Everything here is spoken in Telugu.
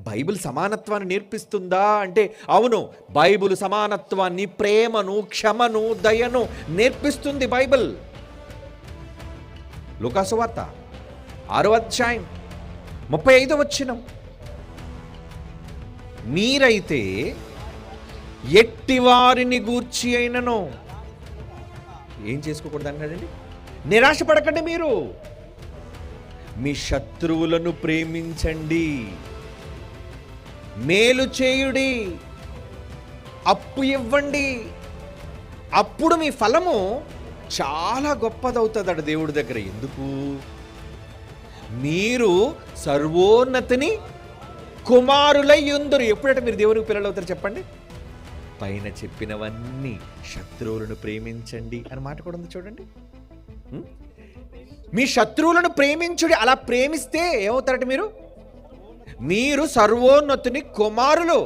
బైబిల్ సమానత్వాన్ని నేర్పిస్తుందా అంటే అవును, బైబిల్ సమానత్వాన్ని, ప్రేమను, క్షమను, దయను నేర్పిస్తుంది బైబిల్. లూకాసు వార్త 6వ అధ్యాయం 35వ వచనం, మీరైతే ఎట్టివారిని గూర్చి అయినను ఏం చేసుకోకూడదు అన్నాడండి, నిరాశపడకండి. మీరు మీ శత్రువులను ప్రేమించండి, మేలు చేయుడి, అప్పు ఇవ్వండి, అప్పుడు మీ ఫలము చాలా గొప్పదవుతుందట దేవుడి దగ్గర. ఎందుకు? మీరు సర్వోన్నతిని కుమారులై యుందురు. ఎప్పుడంటే మీరు దేవునికి పిల్లలు అవుతారు చెప్పండి? పైన చెప్పినవన్నీ, శత్రువులను ప్రేమించండి అని మాట కూడా ఉంది చూడండి. మీ శత్రువులను ప్రేమించుడి. అలా ప్రేమిస్తే ఏమవుతారట మీరు? మీరు సర్వోన్నతుని కుమారులు.